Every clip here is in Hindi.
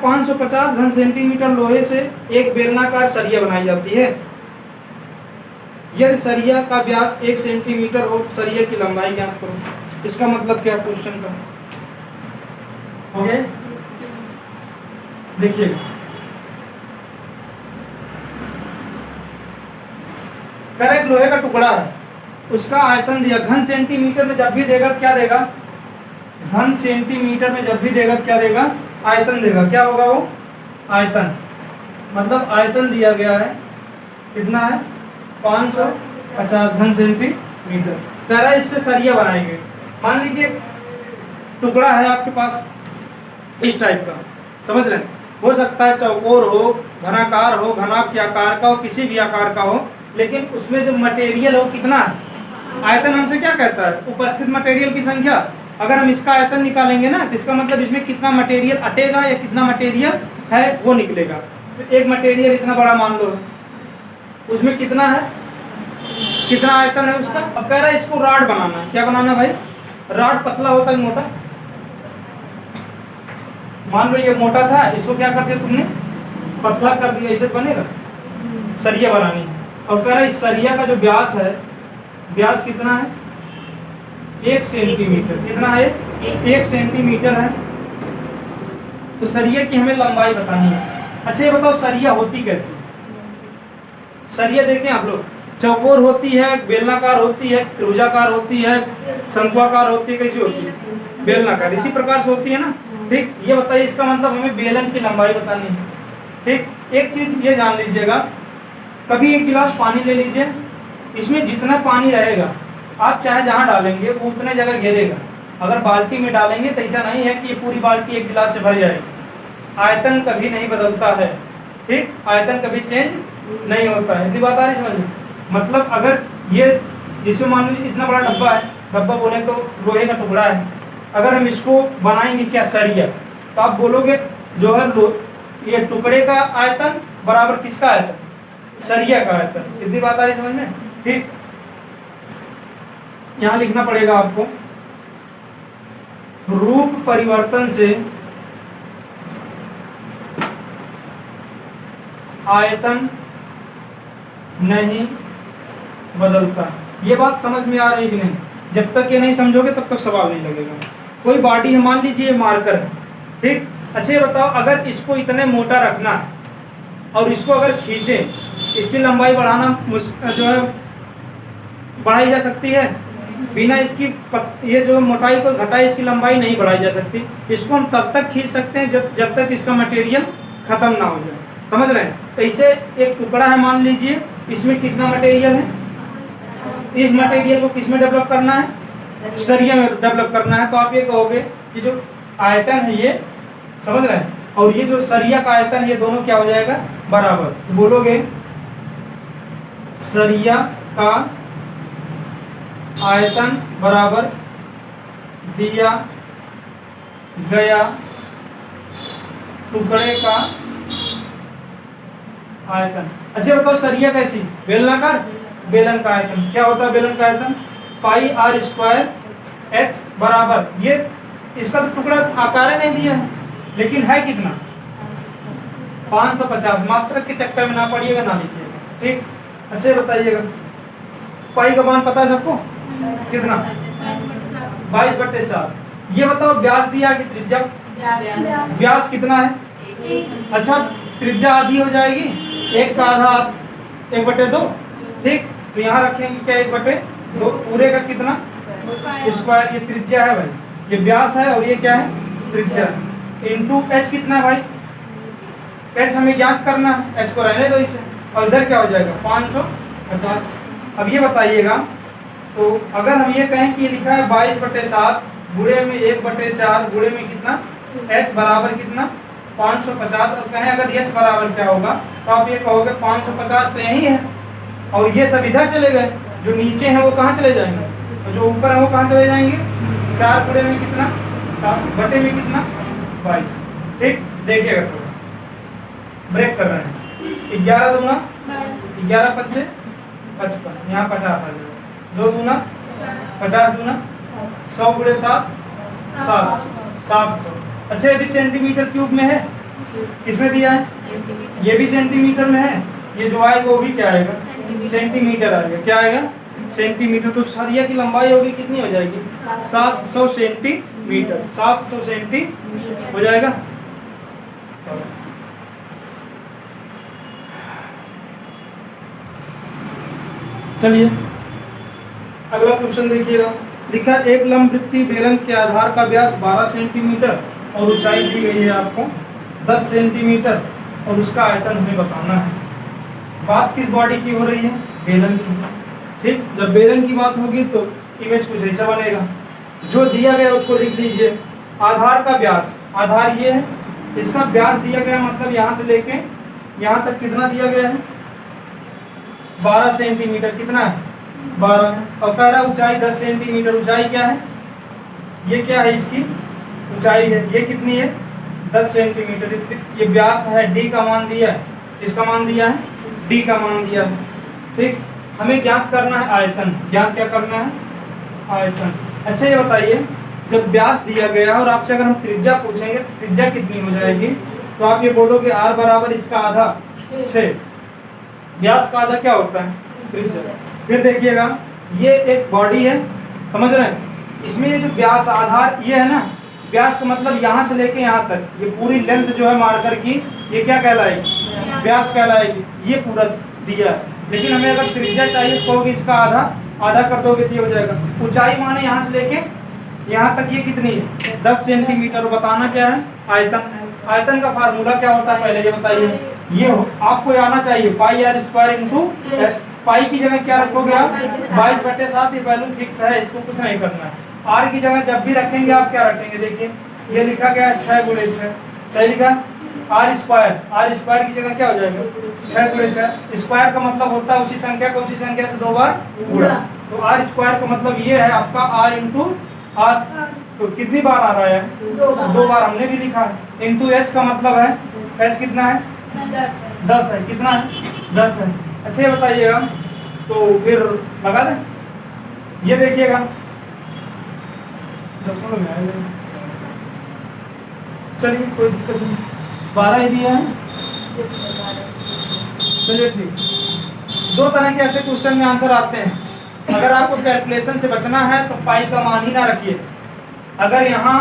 550 घन सेंटीमीटर लोहे से एक बेलनाकार सरिया बनाई जाती है। यदि सरिया का व्यास 1 सेंटीमीटर हो तो सरिया की लंबाई ज्ञात करो। इसका मतलब क्या क्वेश्चन का? ओके, देखिएगा, एक लोहे का टुकड़ा है, उसका आयतन दिया घन सेंटीमीटर में, जब भी देगा तो क्या देगा? घन सेंटीमीटर में जब भी देगा तो क्या देगा? आयतन देगा। क्या होगा वो? आयतन। मतलब आयतन दिया गया है, कितना है? 550 घन सेंटीमीटर। कह रहा है इससे सरिया बनाएंगे। मान लीजिए टुकड़ा है आपके पास इस टाइप का, समझ रहे हैं? हो सकता है चौकोर हो, घनाकार हो, घनाभ के आकार का हो, किसी भी आकार का हो, लेकिन उसमें जो मटेरियल हो कितना है? आयतन हमसे क्या कहता है? उपस्थित मटेरियल की संख्या। अगर हम इसका आयतन निकालेंगे ना तो इसका मतलब इसमें कितना मटेरियल अटेगा या कितना मटेरियल है वो निकलेगा। तो एक मटेरियल इतना बड़ा मान लो, उसमें कितना है, कितना आयतन है उसका। अब कह रहा है इसको रॉड बनाना है। क्या बनाना भाई? रॉड पतला होता है मोटा, मान लो ये मोटा था, इसको क्या कर दिया तुमने? पतला कर दिया, इसे बनेगा सरिया बनानी। और कह रहा है इस सरिया का जो व्यास है, व्यास कितना है? 1 सेंटीमीटर। कितना है? 1 सेंटीमीटर है। तो सरिया की हमें लंबाई बतानी है। अच्छा ये बताओ सरिया होती कैसी? सरिया देखें आप लोग, चौकोर होती है, बेलनाकार होती है, त्रिभुजाकार होती है, शंक्वाकार होती है, कैसी होती है? बेलनाकार। इसी प्रकार से होती है ना। ठीक, ये बताइए इसका मतलब हमें बेलन की लंबाई बतानी है। ठीक, एक चीज ये जान लीजिएगा, कभी एक गिलास पानी ले लीजिए, इसमें जितना पानी रहेगा आप चाहे जहाँ डालेंगे वो उतने जगह घेरेगा। अगर बाल्टी में डालेंगे तो ऐसा नहीं है कि ये पूरी बाल्टी एक गिलास से भर जाएगी। आयतन कभी नहीं बदलता है। ठीक, आयतन कभी चेंज नहीं होता है। इतनी बात आ रही समझ में? मतलब अगर ये, जिसमें मान लीजिए इतना बड़ा डब्बा है, डब्बा बोले तो लोहे का टुकड़ा है, अगर हम इसको बनाएंगे क्या? सरिया, तो आप बोलोगे जो है ये टुकड़े का आयतन बराबर किसका आयतन? सरिया का आयतन। इतनी बात आ रही समझ में? ठीक, यहां लिखना पड़ेगा आपको, रूप परिवर्तन से आयतन नहीं बदलता। ये बात समझ में आ रही कि नहीं? जब तक ये नहीं समझोगे तब तक सवाल नहीं लगेगा। कोई बॉडी है, मान लीजिए मार्कर है, ठीक। अच्छा ये बताओ अगर इसको इतने मोटा रखना है और इसको अगर खींचे, इसकी लंबाई बढ़ाना जो है बढ़ाई जा सकती है? बिना इसकी ये जो मोटाई को घटाई इसकी लंबाई नहीं बढ़ाई जा सकती। इसको हम तब तक खींच सकते हैं जब तक इसका मटेरियल खत्म ना हो जाए। समझ रहे हैं? ऐसे एक टुकड़ा है, मान लीजिए इसमें कितना मटेरियल है, इस मटेरियल को किस में डेवलप करना है? सरिया में डेवलप करना है। तो आप ये कहोगे कि जो आयतन है ये, समझ रहे हैं, और ये जो सरिया का आयतन, ये दोनों क्या हो जाएगा? बराबर। तो बोलोगे सरिया का आयतन बराबर दिया गया टुकड़े का आयतन। अच्छा बताओ सरिया कैसी? बेलनाकार। बेलन का आयतन क्या होता है? बेलन का आयतन पाई आर स्क्वायर एच बराबर, ये इसका तो टुकड़ा आकार नहीं दिया है, लेकिन है कितना? 550। मात्रक के चक्कर में ना पड़िएगा, ना लिखिएगा, ठीक। अच्छा बताइएगा पाई का मान पता है सबको? कितना? 22/7। ये बताओ व्यास दिया कि त्रिज्या? व्यास कितना है? अच्छा त्रिज्या आधी हो जाएगी, 1 का आधा 1/2, ठीक। तो यहाँ रखेंगे क्या? 1/2। पूरे का कितना? स्क्वायर। ये त्रिज्या है भाई, ये व्यास है और ये क्या है? त्रिज्या। इनटू एच कितना है भाई? एच हमें ज्ञात करना है, एच को रहने दो इसे। और इधर क्या हो जाएगा? 550। अब ये बताइएगा, तो अगर हम ये कहें कि ये लिखा है 22/7 गुणे में 1/4 गुणे में कितना? h बराबर कितना? 550। अब कहें अगर h बराबर क्या होगा, तो आप ये कहोगे 550 तो यही है, और ये सब इधर चले गए, जो नीचे हैं वो कहाँ चले जाएंगे, और जो ऊपर है वो कहाँ चले जाएंगे? 4 गुणे में कितना? 7 बटे में कितना? 22। ठीक, देखिएगा थोड़ा ब्रेक कर रहे हैं। 11 दूना 11 5 55, यहाँ 50 आ जाएगा। 2 दूना 50 दूना 100 गुणे 7 700। अच्छा ये भी सेंटीमीटर क्यूब में है, किसमें दिया है? ये भी सेंटीमीटर में है, ये जो आएगा वो भी क्या आएगा? सेंटीमीटर आएगा। क्या आएगा? सेंटीमीटर। तो सरिया की लंबाई होगी कितनी हो जाएगी? 700 सेंटीमीटर। 700 सेंटी हो जाएगा। चलिए अगला क्वेश्चन देखिएगा। लिखा एक लंबवृत्तीय बेलन के आधार का व्यास 12 सेंटीमीटर और ऊंचाई दी गई है आपको 10 सेंटीमीटर और उसका आयतन हमें बताना है। बात किस बॉडी की हो रही है? बेलन की। ठीक, जब बेलन की बात होगी तो इमेज कुछ ऐसा बनेगा। जो दिया गया उसको लिख लीजिए। आधार का व्यास, आधार ये है, इसका व्यास दिया गया मतलब यहाँ से लेके यहाँ तक कितना दिया गया है? 12 सेंटीमीटर। कितना है? 12। और कह रहा है ऊंचाई 10 सेंटीमीटर। ऊंचाई क्या है? ये क्या है? इसकी ऊंचाई है। ये कितनी है? 10 सेंटीमीटर। ये व्यास है, डी का मान दिया है। इसका मान दिया है, डी का मान दिया है। ठीक, हमें ज्ञात करना है आयतन। ज्ञात क्या करना है? आयतन। अच्छा ये बताइए, जब व्यास दिया गया और आपसे अगर हम त्रिज्या पूछेंगे तो त्रिज्या कितनी हो जाएगी? तो आप ये बोलोगे r बराबर इसका आधा 6। व्यास का आधा क्या होता है? त्रिज्या। फिर देखिएगा ये एक बॉडी है, समझ रहे हैं? इसमें ये जो व्यास आधार ये है ना, व्यास का मतलब यहाँ से लेके यहाँ तक ये पूरी लेंथ जो है मार्कर की, ये क्या कहलाएगी? व्यास कहलाएगी। ये पूरा दिया है, लेकिन हमें अगर त्रिज्या चाहिए तो होगी इसका आधा। आधा कर दोगे तो ये हो जाएगा। ऊंचाई माने यहाँ से लेके यहाँ तक ये कितनी है? 10 सेंटीमीटर। बताना क्या है? आयतन। आयतन का फार्मूला क्या होता है पहले ये बताइए। ये आपको आना चाहिए पाई r स्क्वायर इंटू एस। पाई की जगह क्या रखोगे आप? 22/7। ये वैल्यू फिक्स है, इसको कुछ नहीं करना है। r की जगह जब भी रखेंगे आप क्या रखेंगे? देखिए ये लिखा गया है 6×6। सही लिखा? r स्क्वायर की जगह क्या हो जाएगा? 6×6। स्क्वायर का मतलब होता है उसी संख्या को उसी संख्या से 2 बार गुणा। तो r स्क्वायर का मतलब ये है आपका r इंटू r। तो कितनी बार आ रहा है? 2 बार हमने भी लिखा है। इंटू h का मतलब है, h कितना है? 10 है। कितना है? 10 है। अच्छा ये बताइएगा, तो फिर लगा दें। ये देखिएगा 10 में आएगा। चलिए कोई दिक्कत नहीं, 12 ही दिया है। चलिए ठीक। 2 तरह के ऐसे क्वेश्चन में आंसर आते हैं। अगर आपको कैलकुलेशन से बचना है तो पाई का मान ही ना रखिए। अगर यहाँ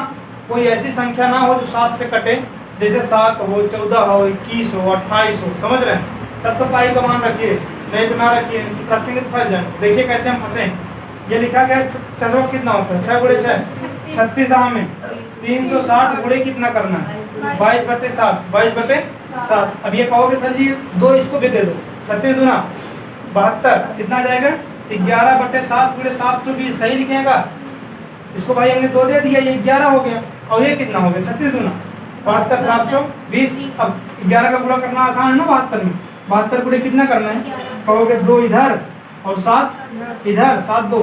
कोई ऐसी संख्या ना हो जो 7 से कटे, जैसे 7 हो, 14 हो, 21 हो, 28 हो, समझ रहे हैं, तब तो पाई का मान रखिए, नहीं तो ना रखिए। रखेंगे तो फंस जाएंगे। देखिए कैसे हम फंसे। ये लिखा गया चलो कितना होता है? 6×6 36 दाम में 360 गुणे कितना करना है? 22/7। 22/7। अब ये कहोगे सर जी 2 इसको भी दे दो। 36 दूना 72। कितना जाएगा? 11/7 गुणे 720। सही लिखेगा इसको भाई, हमने 2 दे दिया, ये 11 हो गया। और ये कितना हो गया? 36 दूना 72 720। अब 11 का गुणा करना आसान है ना 72 में। 72 गुणे कितना करना है? कहोगे 2 इधर और 7 इधर, 7 2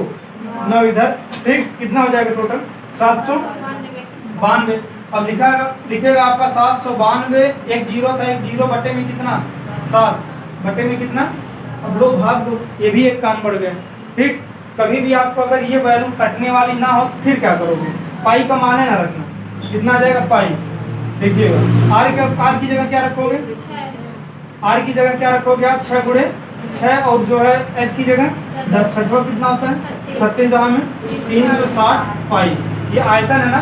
9 इधर। ठीक, कितना हो जाएगा टोटल? 792। अब लिखेगा आपका 792। एक जीरो था, एक जीरो बटे में कितना? 7 बटे में कितना? अब लोग भाग दो, ये भी एक काम बढ़ गया। ठीक, कभी भी आपको अगर ये वैल्यू कटने वाली ना हो तो फिर क्या करोगे? पाई का मान है ना रखना। कितना आ जाएगा पाई? देखिएगा आर की जगह क्या रखोगे? आर की जगह क्या रखोगे आप? 6×6। और जो है एस की जगह 10। 6 कितना होता है? 36 दहा में 360 पाई। ये आयतन है ना,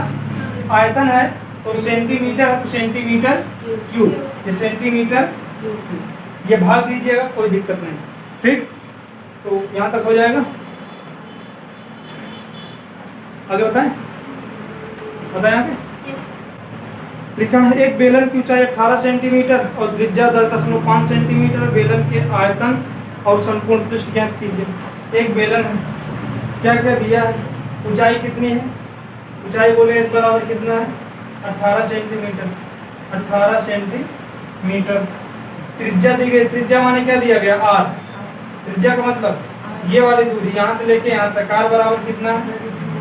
आयतन है तो सेंटीमीटर है तो सेंटीमीटर क्यूब। ये सेंटीमीटर क्यूब। ये भाग दीजिएगा, कोई दिक्कत नहीं। ठीक, तो यहाँ तक हो जाएगा। आगे बताएं, बताएं आगे। लिखा है एक बेलन की ऊंचाई 18 सेंटीमीटर और त्रिज्या 10.5 सेंटीमीटर। बेलन के आयतन और संपूर्ण पृष्ठ ज्ञात कीजिए। एक बेलन है, क्या क्या दिया है? ऊंचाई कितनी है? ऊंचाई बोले इस बराबर कितना है? 18 सेंटीमीटर। 18 सेंटीमीटर। त्रिज्या दी गई, त्रिज्या माने क्या दिया गया? r। त्रिज्या का मतलब ये वाली दूरी यहाँ से लेके यहाँ तक। r बराबर कितना है?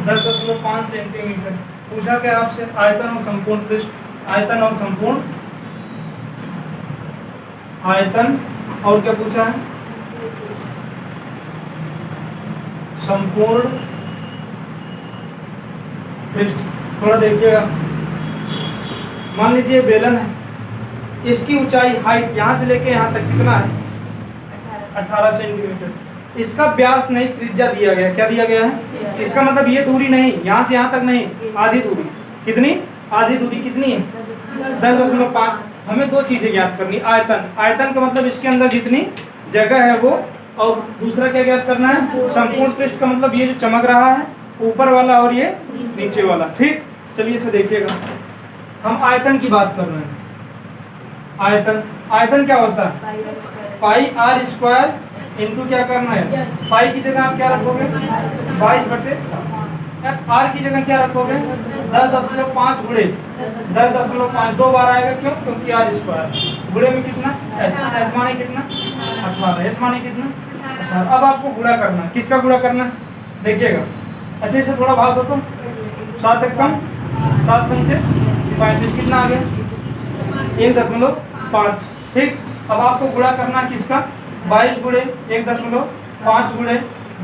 10.5 सेंटीमीटर। पूछा क्या आपसे? आयतन और संपूर्ण पृष्ठ। आयतन और संपूर्ण, आयतन और क्या पूछा है? संपूर्ण पृष्ठ। थोड़ा देखिएगा, मान लीजिए बेलन है, इसकी ऊंचाई हाइट यहाँ से लेके यहाँ तक कितना है? 18 सेंटीमीटर। इसका व्यास नहीं, त्रिज्या दिया गया। क्या दिया गया है? इसका मतलब ये दूरी नहीं, यहाँ से यहाँ तक नहीं, आधी दूरी। कितनी? आधी दूरी कितनी है? 10.5। हमें दो चीजें ज्ञात करनी। आयतन, आयतन का मतलब इसके अंदर जितनी जगह है वो, और दूसरा क्या ज्ञात करना है? संपूर्ण पृष्ठ का मतलब ये जो चमक रहा है ऊपर वाला और ये नीचे वाला। ठीक, चलिए इसे देखिएगा। हम आयतन की बात कर रहे हैं। आयतन, आयतन क्या होता है? पाई आर स्क्वायर इंटू क्या करना है? पाई की जगह आप क्या रखोगे? 22/7। आर की जगह क्या रखोगे? 10.5 गुणे 10.5। 2 बार आएगा, क्यों? क्योंकि आर स्क्वायर गुणे में कितना? एच माने कितना? 18। एच माने कितना? 18। अब आपको गुणा करना है। किसका गुणा करना है? देखिएगा अच्छे से, थोड़ा भाग दो तो 7 एक कम 7 पंचे 35। कितना आ गया? 1.5। ठीक, अब आपको गुणा करना किसका? 22 गुणे 1.5 गुणे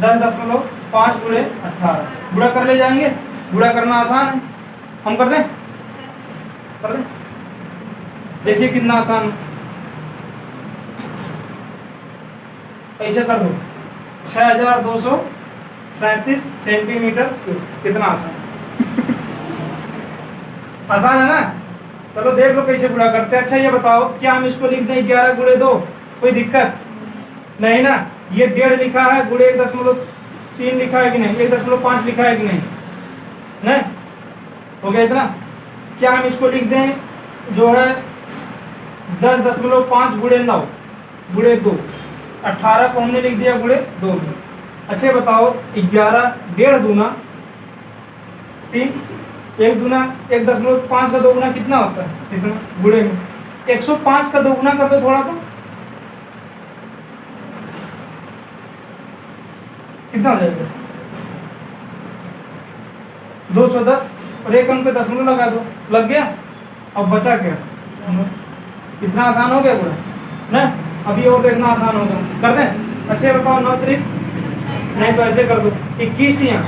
10.5 गुणे 18। गुणा कर ले जाएंगे। गुणा करना आसान है, हम कर दें? कर दें? देखिए कितना आसान है। ऐसे कर दो, 6237 सेंटीमीटर क्यूब। कितना आसान, आसान है ना? चलो देख लो कैसे गुणा करते हैं। अच्छा ये बताओ, क्या हम इसको लिख दें 11 गुणे 2? कोई दिक्कत नहीं ना? ये 1.5 लिखा है, गुणे 1.3 लिखा है कि नहीं? 1.5 लिखा है कि नहीं? नहीं हो गया इतना। क्या हम इसको लिख दें जो है 10.5 गुणे 9 गुणे 2? 18 को हमने लिख दिया गुणे 2 में। अच्छा बताओ, 11 1.5 दूना 3, 1 दूना 1.5 का 2 गुना कितना होता है? कितना? गुणे में 105 का 2 गुना कर दो थोड़ा, तो कितना हो जाएगा? 210। और एक अंक पे दशमलव लगा दो, लग गया। अब बचा क्या? कितना आसान हो गया पूरा ना? अभी और देखना आसान होगा, कर दें? अच्छे बताओ, 9 3, नहीं तो ऐसे कर दो 21 दिया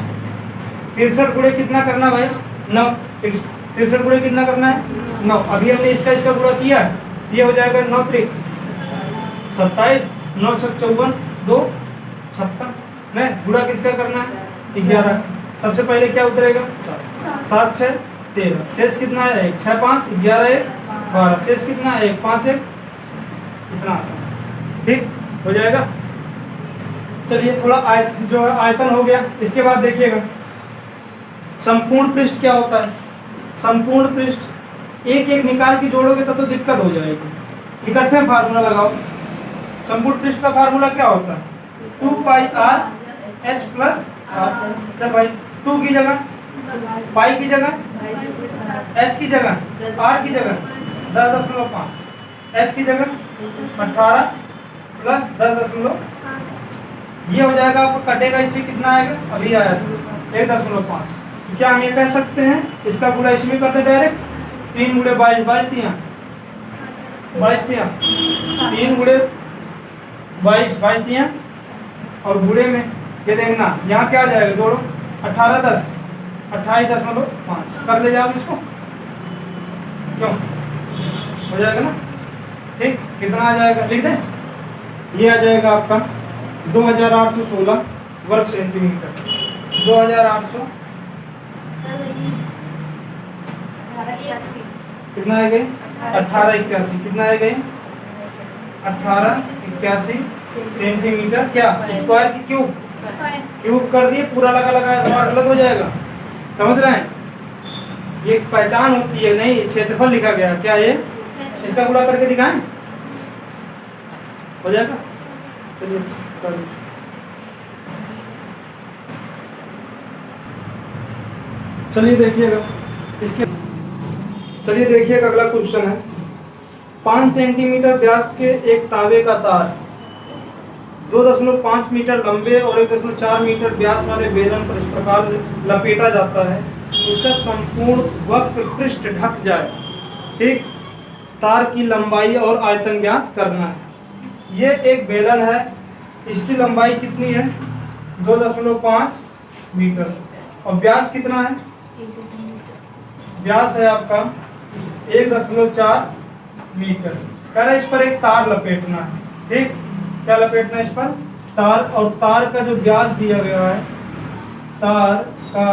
63 गुणे कितना करना भाई? 9। 63 गुणे कितना करना है? 9। अभी हमने इसका गुणा किया, ये हो जाएगा 9 3 27, 9 6 54, 2 56। नहीं, गुणा किसका करना है? 11। सबसे पहले क्या उतरेगा? 7 6 13। शेष कितना है? 1 6 5 11 1 12। शेष कितना है? 1 5 1। इतना आसान, ठीक हो जाएगा। चलिए थोड़ा जो है आयतन हो गया। इसके बाद देखिएगा संपूर्ण पृष्ठ क्या होता है। संपूर्ण पृष्ठ एक एक निकाल के जोड़ोगे तब तो दिक्कत हो जाएगी। इकट्ठे फार्मूला लगाओ। संपूर्ण पृष्ठ का फार्मूला क्या होता है? 2 पाई आर एच प्लस आर। चल भाई, 2 की जगह पाई की जगह एच की जगह आर की जगह 10.5, एच की जगह 18 प्लस 10.5। ये हो जाएगा, आपको कटेगा इससे कितना आएगा? अभी आया 1.5। क्या हम ये कह सकते हैं इसका गुणा इसमें कर दे डायरेक्ट? 3 गुणे 22 22 दिया 3 गुणे 22 22 दिया। और गुणे में ये देखना यहाँ क्या आ जाएगा? जोड़ो 18 10 28.5 कर ले जाओ इसको, क्यों? हो जाएगा ना? ठीक, कितना आ जाएगा? लिख दें? ये आ जाएगा आपका 2816 वर्ग सेंटीमीटर। 2800 कितना आ गए? 1881। कितना आ गए? 1881 सेंटीमीटर। क्या स्क्वायर की क्यूब? क्यूब कर दिए, पूरा लगा लगाया तो गलत हो जाएगा। समझ रहे हैं? ये पहचान होती है, नहीं क्षेत्रफल लिखा गया। क्या ये? इसका गुणा करके दिखाएं, हो जाएगा। चलिए चलिए देखिएगा इसके, चलिए देखिएगा अगला क्वेश्चन है। 5 सेंटीमीटर व्यास के एक तांबे का तार 2.5 मीटर लंबे और 1.4 मीटर व्यास वाले बेलन पर इस प्रकार लपेटा जाता है, उसका संपूर्ण वक्र पृष्ठ ढक जाए। ठीक, तार की लंबाई और आयतन ज्ञात करना है। ये एक बेलन है, इसकी लंबाई कितनी है? 2.5 मीटर। और व्यास कितना है? व्यास है आपका 1.4 मीटर। कह रहा है इस पर एक तार लपेटना है, ठीक, क्या लपेटना है इस पर, तार, और तार का जो व्यास दिया गया है, तार का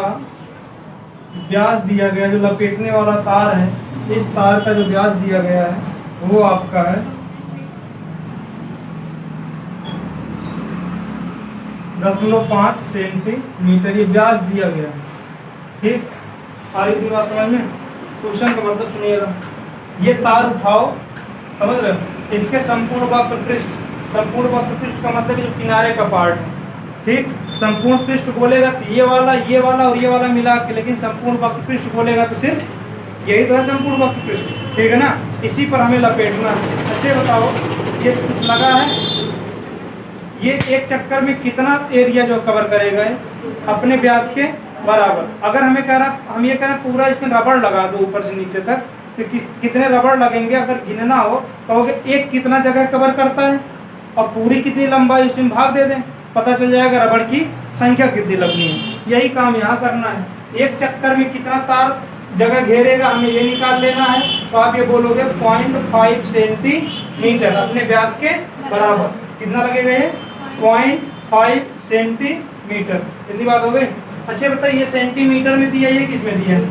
व्यास दिया गया, जो लपेटने वाला तार है, इस तार का जो व्यास दिया गया है वो आपका है 0.5 सेंटीमीटर, ये व्यास दिया गया है, ठीक। और इतनी बात समझ में, क्वेश्चन का मतलब सुनिएगा, ये तार उठाओ, समझ रहे हो, इसके संपूर्ण वक्र पृष्ठ, संपूर्ण वक्र पृष्ठ का मतलब जो किनारे का पार्ट है, ठीक, संपूर्ण पृष्ठ बोलेगा तो ये वाला और ये वाला मिला के, लेकिन संपूर्ण वक्र पृष्ठ बोलेगा तो सिर्फ यही तो है संपूर्ण वक्र पृष्ठ, ठीक है ना, इसी पर हमें लपेटना है। अच्छे बताओ, ये कुछ लगा है, ये एक चक्कर में कितना एरिया जो कवर करेगा है, अपने व्यास के बराबर। अगर हमें कह रहा, हम ये कह रहे हैं पूरा इसमें रबड़ लगा दो ऊपर से नीचे तक, तो कितने रबड़ लगेंगे, अगर गिनना हो कहोगे एक कितना जगह कवर करता है और पूरी कितनी लंबाई, उसमें भाग दे दें, पता चल जाएगा रबड़ की संख्या कितनी लगनी है। यही काम यहाँ करना है, एक चक्कर में कितना तार जगह घेरेगा हमें ये निकाल लेना है, तो आप ये बोलोगे 0.5 सेंटीमीटर अपने व्यास के बराबर, कितना लगेगा ये 0.5 सेंटीमीटर, इतनी बात हो गई। अच्छा बताइए, ये सेंटीमीटर में दिया है किस में दिया है,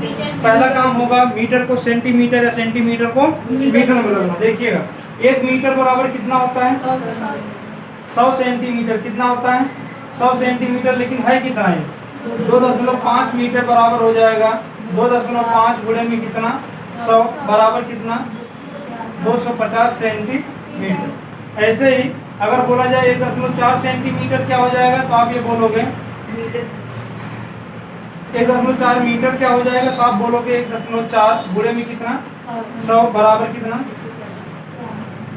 पहला काम होगा मीटर को सेंटीमीटर या सेंटीमीटर को मीटर में बदलना। देखिएगा 1 मीटर बराबर कितना होता है 100 सेंटीमीटर, कितना होता है 100 सेंटीमीटर, लेकिन है कितना है 2.5 मीटर बराबर हो जाएगा, 2.5 गुणे में कितना 100 बराबर कितना 250 सेंटीमीटर। ऐसे ही अगर बोला जाए 1.4 सेंटीमीटर क्या हो जाएगा, तो आप ये बोलोगे 1.4 मीटर क्या हो जाएगा, तो आप बोलोगे 1.4 गुणे में कितना 100 बराबर कितना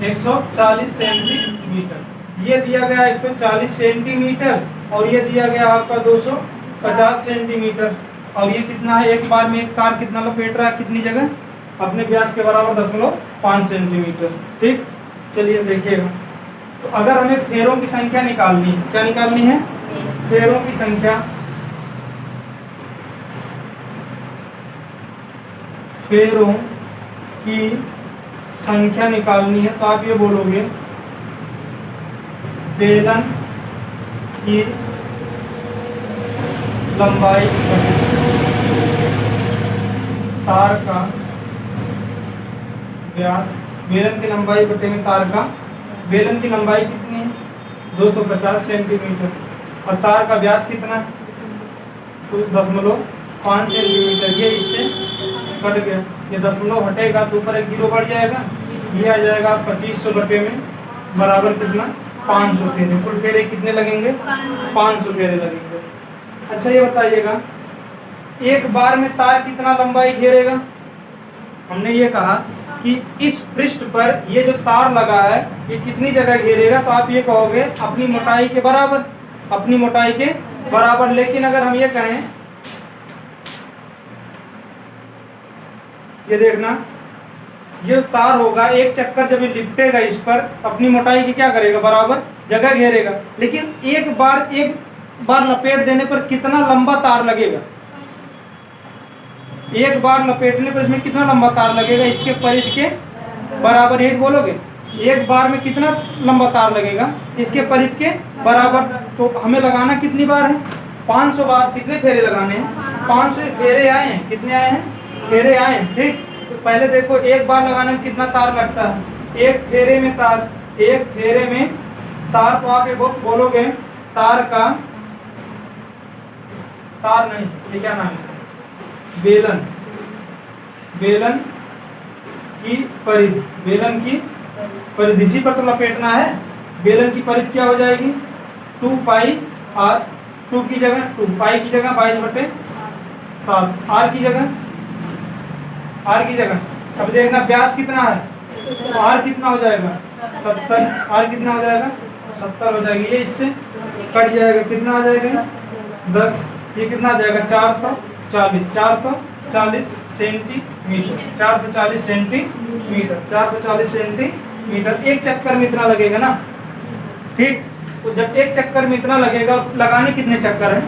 140 सेंटीमीटर। ये दिया गया 140 सेंटीमीटर और ये दिया गया आपका 250 सेंटीमीटर, और ये कितना है, एक बार में एक तार कितना लपेट रहा है, कितनी जगह, अपने व्यास के बराबर 0.5 सेंटीमीटर, ठीक। चलिए देखिएगा, तो अगर हमें फेरों की संख्या निकालनी है, क्या निकालनी है, फेरों की संख्या, फेरों की संख्या निकालनी है, तो आप ये बोलोगे बेलन की लंबाई तार का व्यास, बेलन की लंबाई बटे में तार का, बेलन की लंबाई कितनी है 250 सेंटीमीटर और तार का व्यास कितना है तो 0.5 सेंटीमीटर। ये इससे कट गया, ये 0 हटेगा तो ऊपर एक 0 बढ़ जाएगा, ये आ जाएगा 2500 बटे में बराबर कितना 500 फेरे। कुल फेरे कितने लगेंगे 500 फेरे लगेंगे। अच्छा ये बताइएगा, एक बार में तार कितना लंबाई घेरेगा, हमने ये कहा कि इस पृष्ठ पर ये जो तार लगा है ये कितनी जगह घेरेगा, तो आप ये कहोगे अपनी मोटाई के बराबर, अपनी मोटाई के बराबर। लेकिन अगर हम ये कहें, ये देखना, ये तार होगा एक चक्कर जब ये लिपटेगा इस पर अपनी मोटाई की क्या करेगा बराबर जगह घेरेगा, लेकिन एक बार लपेट देने पर कितना लंबा तार लगेगा, एक बार लपेटने पर इसमें कितना लंबा तार लगेगा, इसके परिधि के बराबर। एक बोलोगे एक बार में कितना लंबा तार लगेगा, इसके परिधि के बराबर। तो हमें लगाना कितनी बार है 500 बार। कितने फेरे लगाने हैं 500 फेरे आए हैं, कितने आए हैं फेरे आए हैं, ठीक। तो पहले देखो एक बार लगाने में कितना तार लगता है, एक फेरे में तार, एक फेरे में तार, तो आप ये बोलोगे तार का, तार नहीं ये क्या नाम है बेलन, बेलन की परिधि, बेलन की परिधि, इसी पर तो लपेटना है। बेलन की परिधि क्या हो जाएगी 2 पाई आर, 2 की जगह 2, पाई की जगह 22/7, आर की जगह अब देखना व्यास कितना है, तो आर कितना हो जाएगा 70, आर कितना हो जाएगा 70 हो जाएगी। ये इससे कट जाएगा, कितना आ जाएगा 10, ये कितना आ जाएगा 440 सेंटीमीटर, 440 सेंटीमीटर, 440 सेंटीमीटर। एक चक्कर में इतना लगेगा ना, ठीक। तो जब एक चक्कर में इतना लगेगा, लगाने कितने चक्कर है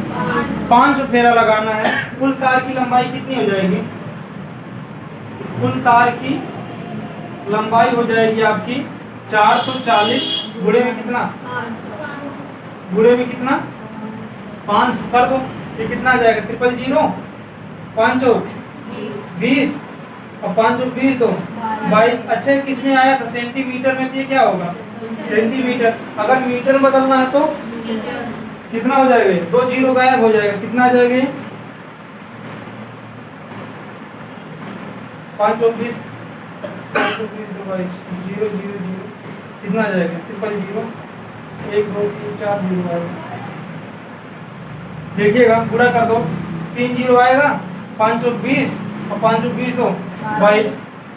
500 फेरा लगाना है। कुल तार की लंबाई कितनी हो जाएगी, कुल तार की लंबाई हो जाएगी आपकी 440 गुणे में कितना, गुणे में कितना 500 कर दो, ये कितना आ जाएगा 000, 5 और 20 और 5 और 20 तो 22। अच्छा किस में आया था, सेंटीमीटर में, तो ये क्या होगा सेंटीमीटर। अगर मीटर में बदलना है तो कितना हो जाएगा, 2 जीरो गायब हो जाएगा, कितना आ जाएगा ये 5 और 20, 5 और 20 तो 22, 0 0 0 कितना आ जाएगा 000, 1 2 3 4 जीरो आएगा। देखिएगा गुणा कर दो, 3 जीरो आएगा, 5 और 20 और 5 और 20 तो 22।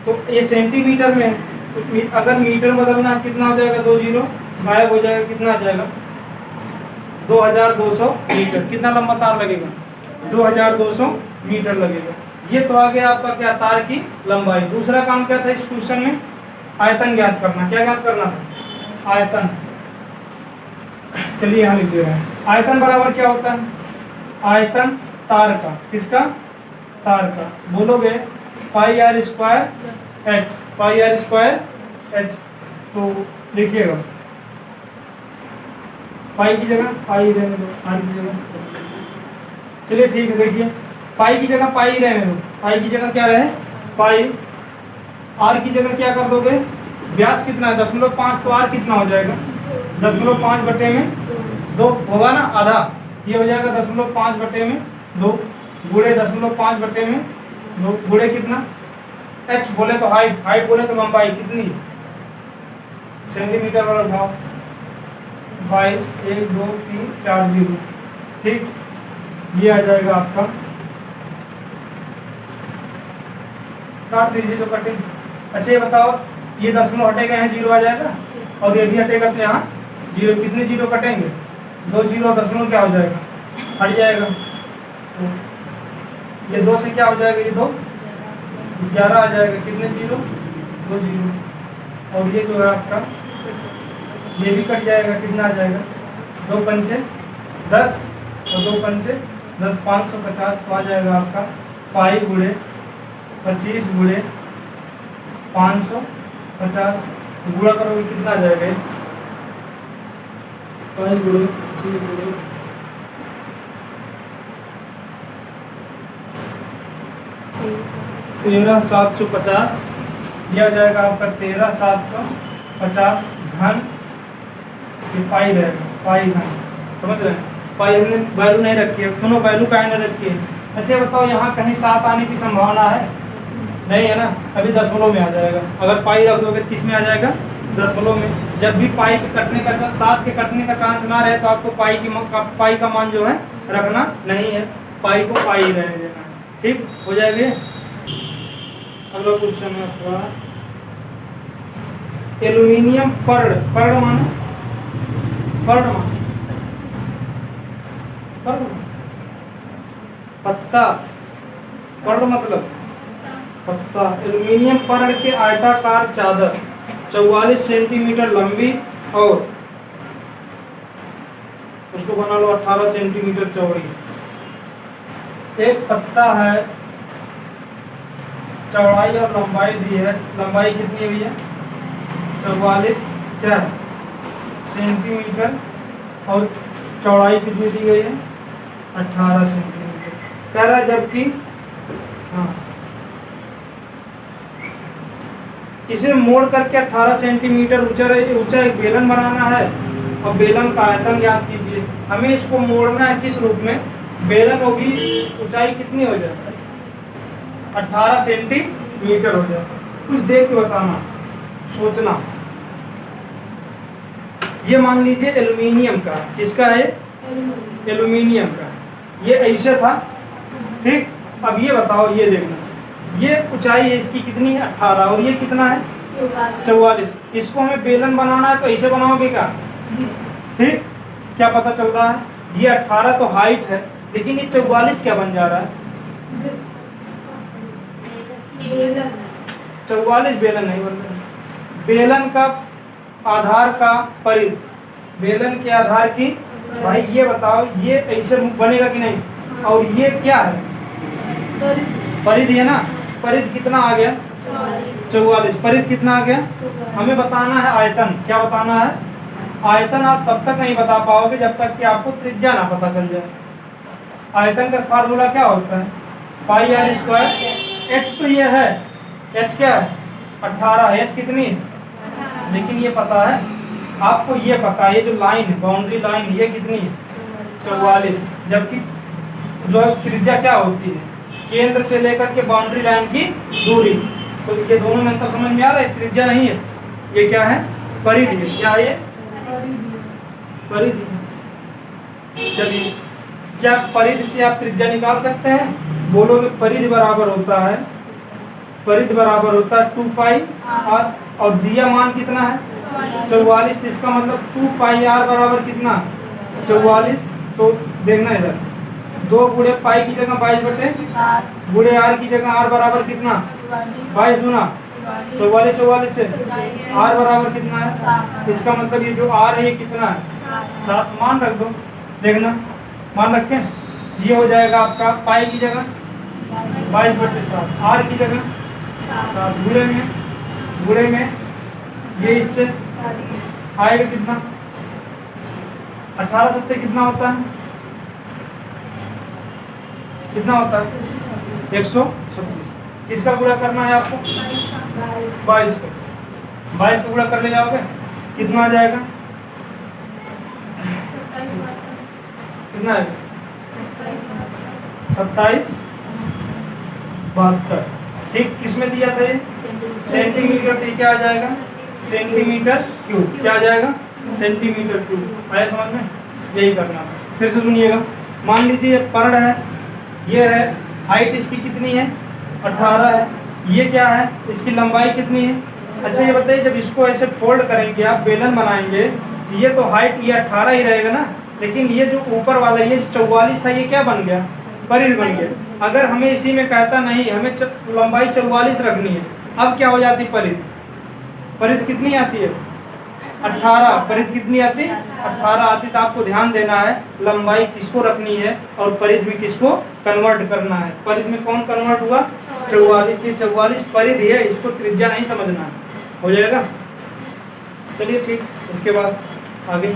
तो ये सेंटीमीटर में, तो अगर मीटर बदलना कितना हो जाएगा, 2 जीरो गायब हो जाएगा, कितना आ जाएगा 2200 मीटर। कितना लंबा तार लगेगा, 2200 मीटर लगेगा। ये तो आ गया आपका क्या, तार की लंबाई। दूसरा काम क्या था इस क्वेश्चन में, आयतन ज्ञात करना। क्या ज्ञात करना था, आयतन। चलिए यहाँ लिख दे रहे हैं, आयतन बराबर क्या होता है, आयतन तार का, किसका, तार का। बोलोगे pi r square h, pi r square h. तो लिखिएगा पाई की जगह पाई रहने दो, आर की जगह, चलिए ठीक है। देखिए पाई की जगह पाई रहने दो, पाई की जगह क्या रहे पाई, आर की जगह क्या कर दोगे, व्यास कितना है 0.5, तो आर कितना हो जाएगा 0.5 बटे में 2 होगा ना, आधा। ये हो जाएगा 0.5 बटे में 2 गुणे 0.5 बटे में 2 गुणे कितना, एच बोले तो हाइट, हाइट बोले तो लंबाई, कितनी सेंटीमीटर वाला भाव 22, 1 2 3 4 जीरो। ठीक, ये आ जाएगा आपका, काट दीजिए जो कटे। अच्छा ये बताओ, ये 10 हटेगा, यहाँ जीरो आ जाएगा, और ये भी हटेगा तो यहाँ जीरो। कितने जीरो कटेंगे, 2 जीरो, 10 क्या हो जाएगा, हट जाएगा। तो ये 2 से क्या हो जाएगा, ये 2 11 आ जाएगा, कितने जीरो 2 जीरो। और ये जो है आपका, ये भी कट जाएगा, कितना आ जाएगा 2 पंचे 10 और 2 पंचे 10, 550। तो आ जाएगा आपका पाई गुणे 25 गुणे 550, गुणा करोगे कितना आ जाएगा, पाई गुणे 25 गुणे 13,750, दिया जाएगा आपका 13,750 घन। पाई रहेगा, पाई घन, समझ रहे हैं। पाई हमने वैल्यू नहीं रखी है, दोनों वैल्यू का नहीं रखी है। अच्छा बताओ यहाँ कहीं 7 आने की संभावना है, नहीं है ना, अभी दशमलव में आ जाएगा। अगर पाई रख दोगे तो किस में आ जाएगा, दशमलव में। जब भी पाई के कटने का 7 के कटने का चांस ना रहे तो आपको पाई का मान जो है रखना नहीं है, पाई को पाई ही रहने देना है। ठीक हो जाएगा। अगला क्वेश्चन है आपका, एल्यूमिनियम पर्ड, पर्ड मानो, पर्ड मानो, पर्ड पत्ता, पर्ड मतलब पत्ता। एल्यूमिनियम पर्ड के आयताकार चादर 44 सेंटीमीटर लंबी और उसको बना लो 18 सेंटीमीटर चौड़ी। एक पत्ता है, चौड़ाई और लंबाई दी है, लंबाई कितनी है भैया 44 क्या है सेंटीमीटर, और चौड़ाई कितनी दी गई है 18 सेंटीमीटर कह रहा है। जबकि हाँ, इसे मोड़ करके 18 सेंटीमीटर ऊंचा एक बेलन बनाना है, और बेलन का आयतन ज्ञात कीजिए। हमें इसको मोड़ना है किस रूप में, बेलन वो भी ऊंचाई कितनी हो जाए 18 सेंटीमीटर हो जाए। कुछ देख के बताना, सोचना। ये मान लीजिए एल्यूमिनियम का, किसका है एल्यूमिनियम का, ये ऐसे था। ठीक, अब ये बताओ, ये देखना, ये ऊंचाई है इसकी कितनी है 18, और ये कितना है 44। इसको हमें बेलन बनाना है तो ऐसे बनाओगे क्या, ठीक। क्या पता चल रहा है, ये 18 तो हाइट है, लेकिन ये 44 क्या बन जा रहा है 44 बेलन नहीं बन रहा है। बेलन का आधार का परिध, बेलन के आधार की, भाई ये बताओ ये ऐसे बनेगा कि नहीं, और ये क्या है परिध है ना, परिध कितना आ गया? 44। परिध कितना आ गया? हमें बताना है आयतन। क्या बताना है? आयतन आप तब तक नहीं बता पाओगे जब तक कि आपको त्रिज्या ना पता चल जाए। आयतन का फार्मूला क्या होता है? पाई आर स्क्वायर। एच तो ये है, एच क्या है? 18। एच कितनी? लेकिन ये पता है आपको, ये पता है ये जो लाइन है, बाउंड्री लाइन, ये कितनी है? 44। जबकि जो त्रिज्या क्या होती है? केंद्र से लेकर के बाउंड्री लाइन की दूरी। तो ये दोनों में अंतर समझ में आ रहा है? त्रिज्या नहीं है, ये क्या है? परिधि है। क्या है ये? परिधि है। चलिए, क्या परिधि से आप त्रिज्या निकाल सकते हैं? बोलोगे परिधि बराबर होता है, परिधि बराबर होता है 2 पाई आर, और दिया मान कितना है? 44। इसका मतलब 2 पाई आर बराबर कितना? 44। तो देखना इधर, 2 गुणे पाई की जगह 22 गुणे आर की जगह आर बराबर कितना? 22 दूना 44। 44 से आर बराबर कितना है? इसका मतलब ये जो आर है ये कितना है? 7। मान रख दो, देखना मान रखें, ये हो जाएगा आपका पाई की जगह 22/7, आर की जगह 7, गुणे में ये इससे आएगा कितना? 18 सत्ते कितना होता है? कितना होता है? 136। किसका गुणा करना है आपको? 22 को। 22 को गुणा करने जाओगे कितना आ जाएगा? कितना है? 27 72। ठीक, किसमें दिया था ये? सेंटीमीटर। ठीक, क्या आ जाएगा? Centimetre cube. क्या आ जाएगा? Centimetre cube. आया समझ में? यही करना। फिर से सुनिएगा, मान लीजिए पर्ण है, ये है, हाइट इसकी कितनी है? 18 है। ये क्या है? इसकी लंबाई कितनी है? अच्छा ये बताइए, जब इसको ऐसे फोल्ड करेंगे आप, बेलन बनाएंगे, ये तो हाइट ये 18 ही रहेगा ना, लेकिन ये जो ऊपर वाला ये 44 था, ये क्या बन गया? परिध बन गया। अगर हमें इसी में कहता नहीं हमें लंबाई 44 रखनी है, अब क्या हो जाती? परिध। परिध कितनी आती है? 18। परिध कितनी आती? 18 आती। तो आपको ध्यान देना है लंबाई किसको रखनी है और परिध में किसको कन्वर्ट करना है। परिध में कौन कन्वर्ट हुआ? 44। ये 44 परिध है, इसको त्रिज्या नहीं समझना है। हो जाएगा? चलिए ठीक, इसके बाद आगे